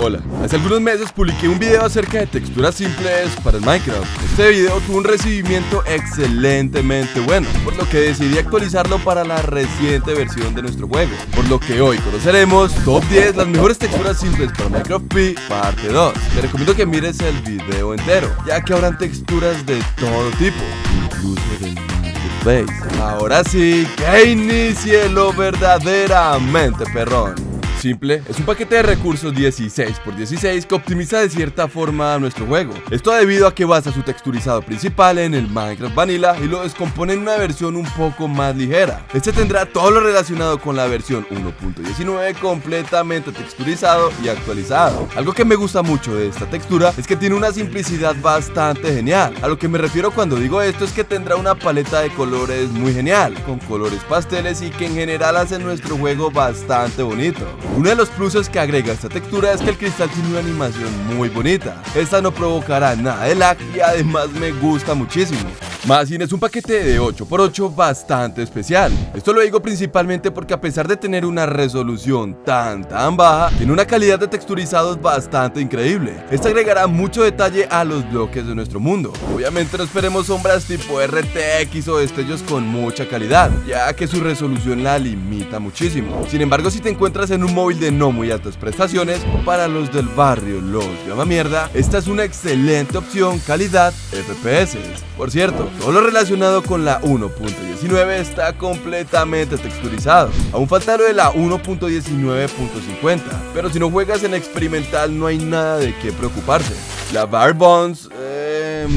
Hola, hace algunos meses publiqué un video acerca de texturas simples para el Minecraft. Este video tuvo un recibimiento excelentemente bueno, por lo que decidí actualizarlo para la reciente versión de nuestro juego. Por lo que hoy conoceremos Top 10 las mejores texturas simples para Minecraft P parte 2. Te recomiendo que mires el video entero, ya que habrán texturas de todo tipo, incluso del Marketplace. Ahora sí, que inicie lo verdaderamente perrón. Simple es un paquete de recursos 16x16 que optimiza de cierta forma nuestro juego. Esto debido a que basa su texturizado principal en el Minecraft Vanilla y lo descompone en una versión un poco más ligera. Este tendrá todo lo relacionado con la versión 1.19 completamente texturizado y actualizado. Algo que me gusta mucho de esta textura es que tiene una simplicidad bastante genial. A lo que me refiero cuando digo esto es que tendrá una paleta de colores muy genial, con colores pasteles y que en general hace nuestro juego bastante bonito. Uno de los pluses que agrega esta textura es que el cristal tiene una animación muy bonita. Esta no provocará nada de lag y además me gusta muchísimo. Más bien es un paquete de 8x8 bastante especial. Esto lo digo principalmente porque a pesar de tener una resolución tan baja, tiene una calidad de texturizados bastante increíble. Esto agregará mucho detalle a los bloques de nuestro mundo. Obviamente no esperemos sombras tipo RTX o destellos con mucha calidad, ya que su resolución la limita muchísimo. Sin embargo, si te encuentras en un móvil de no muy altas prestaciones, o para los del barrio los llama mierda, esta es una excelente opción calidad FPS. Por cierto, todo lo relacionado con la 1.19 está completamente texturizado. Aún falta lo de la 1.19.50, pero si no juegas en experimental no hay nada de qué preocuparse. La Bare Bones,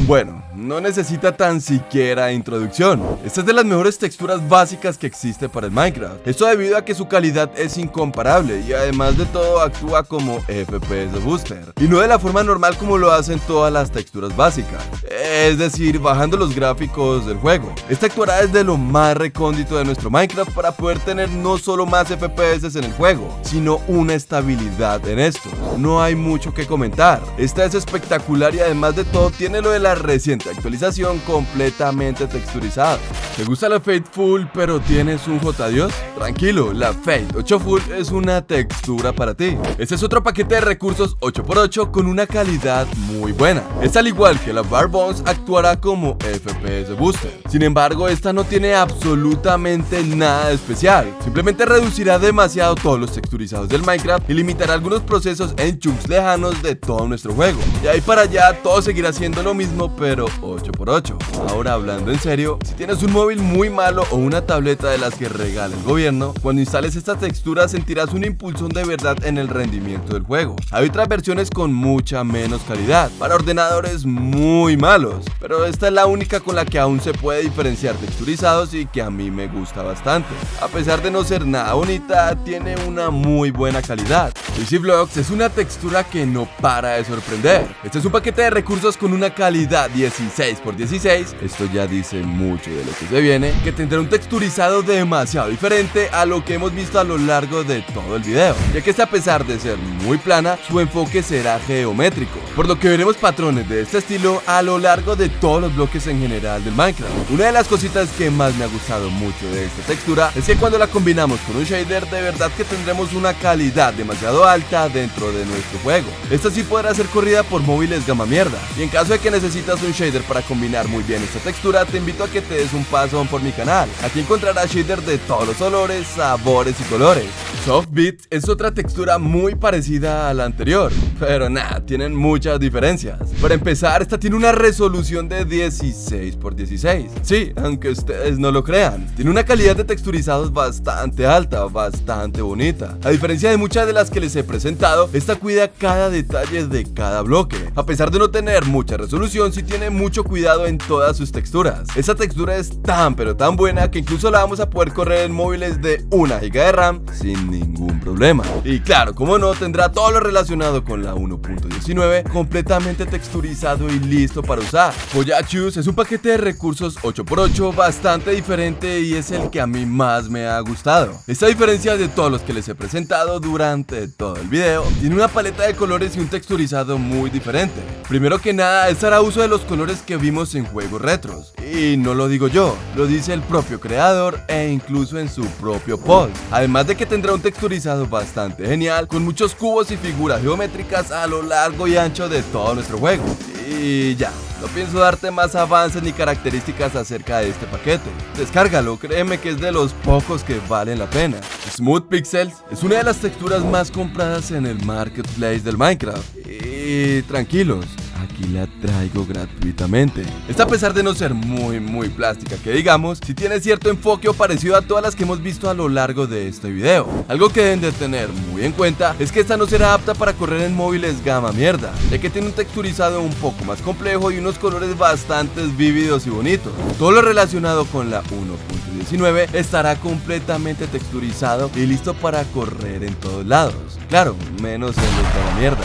bueno, no necesita tan siquiera introducción. Esta es de las mejores texturas básicas que existe para el Minecraft. Esto debido a que su calidad es incomparable y además de todo actúa como FPS booster y no de la forma normal como lo hacen todas las texturas básicas, es decir, bajando los gráficos del juego. Esta actuará desde lo más recóndito de nuestro Minecraft para poder tener no solo más FPS en el juego, sino una estabilidad en esto. No hay mucho que comentar. Esta es espectacular y además de todo tiene lo de la reciente actualización completamente texturizada. ¿Te gusta la Fade Full pero tienes un JDios? Tranquilo, la Fade 8 Full es una textura para ti. Este es otro paquete de recursos 8x8 con una calidad muy buena. Es al igual que la Bare Bones actuará como FPS booster. Sin embargo, esta no tiene absolutamente nada de especial. Simplemente reducirá demasiado todos los texturizados del Minecraft y limitará algunos procesos en chunks lejanos de todo nuestro juego. De ahí para allá todo seguirá siendo lo mismo pero 8x8. Ahora hablando en serio, si tienes un móvil muy malo o una tableta de las que regala el gobierno, cuando instales esta textura sentirás un impulsón de verdad en el rendimiento del juego. Hay otras versiones con mucha menos calidad, para ordenadores muy malos, pero esta es la única con la que aún se puede diferenciar texturizados y que a mí me gusta bastante. A pesar de no ser nada bonita, tiene una muy buena calidad. CrazyBlocks es una textura que no para de sorprender. Este es un paquete de recursos con una calidad 16x16, esto ya dice mucho de lo que se viene, que tendrá un texturizado demasiado diferente a lo que hemos visto a lo largo de todo el video, ya que a pesar de ser muy plana, su enfoque será geométrico, por lo que veremos patrones de este estilo a lo largo de todos los bloques en general del Minecraft. Una de las cositas que más me ha gustado mucho de esta textura es que cuando la combinamos con un shader, de verdad que tendremos una calidad demasiado alta dentro de nuestro juego. Esta sí podrá ser corrida por móviles gama mierda, y en caso de que necesitas un shader para combinar muy bien esta textura, te invito a que te des un paso por mi canal. Aquí encontrarás shaders de todos los olores, sabores y colores. Softbit es otra textura muy parecida a la anterior, pero nada, tienen muchas diferencias. Para empezar, esta tiene una resolución de 16x16. Sí, aunque ustedes no lo crean, tiene una calidad de texturizados bastante alta, bastante bonita. A diferencia de muchas de las que les he presentado, esta cuida cada detalle de cada bloque. A pesar de no tener mucha resolución, sí tiene mucho cuidado en todas sus texturas. Esta textura es tan pero tan buena que incluso la vamos a poder correr en móviles de 1 GB de RAM sin ningún problema. Y claro, como no, tendrá todo lo relacionado con la 1.19 completamente texturizado y listo para usar. Poyachus es un paquete de recursos 8x8 bastante diferente y es el que a mí más me ha gustado. Esta diferencia de todos los que les he presentado durante todo el video, tiene una paleta de colores y un texturizado muy diferente. Primero que nada, es hará uso de los colores que vimos en juegos retros. Y no lo digo yo, lo dice el propio creador e incluso en su propio post. Además de que tendrá un texturizado bastante genial, con muchos cubos y figuras geométricas a lo largo y ancho de todo nuestro juego. Y ya, no pienso darte más avances ni características acerca de este paquete. Descárgalo, créeme que es de los pocos que valen la pena. Smooth Pixels es una de las texturas más compradas en el marketplace del Minecraft. Y tranquilos, aquí la traigo gratuitamente. Esta, a pesar de no ser muy plástica, que digamos, sí tiene cierto enfoque o parecido a todas las que hemos visto a lo largo de este video. Algo que deben de tener muy en cuenta es que esta no será apta para correr en móviles gama mierda, ya que tiene un texturizado un poco más complejo y unos colores bastante vívidos y bonitos. Todo lo relacionado con la 1.19 estará completamente texturizado y listo para correr en todos lados. Claro, menos en los gama mierda.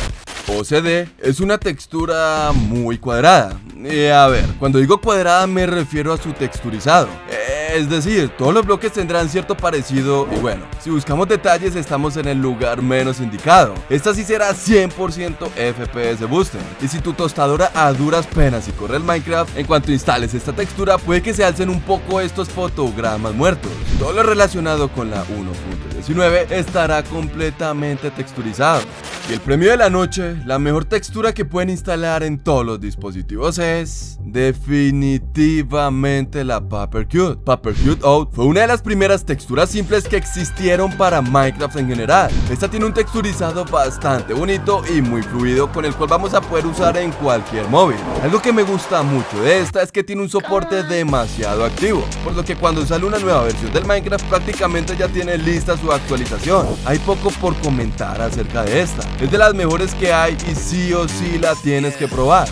OCD es una textura muy cuadrada. A ver, cuando digo cuadrada me refiero a su texturizado. Es decir, todos los bloques tendrán cierto parecido y bueno, si buscamos detalles estamos en el lugar menos indicado. Esta sí será 100% FPS Booster. Y si tu tostadora a duras penas y corre el Minecraft, en cuanto instales esta textura puede que se alcen un poco estos fotogramas muertos. Todo lo relacionado con la 1.19 estará completamente texturizado. Y el premio de la noche, la mejor textura que pueden instalar en todos los dispositivos es definitivamente la Papercute. Papercute Out fue una de las primeras texturas simples que existieron para Minecraft en general. Esta tiene un texturizado bastante bonito y muy fluido, con el cual vamos a poder usar en cualquier móvil. Algo que me gusta mucho de esta es que tiene un soporte demasiado activo, por lo que cuando sale una nueva versión del Minecraft prácticamente ya tiene lista su actualización. Hay poco por comentar acerca de esta. Es de las mejores que hay y sí o sí la tienes que probar.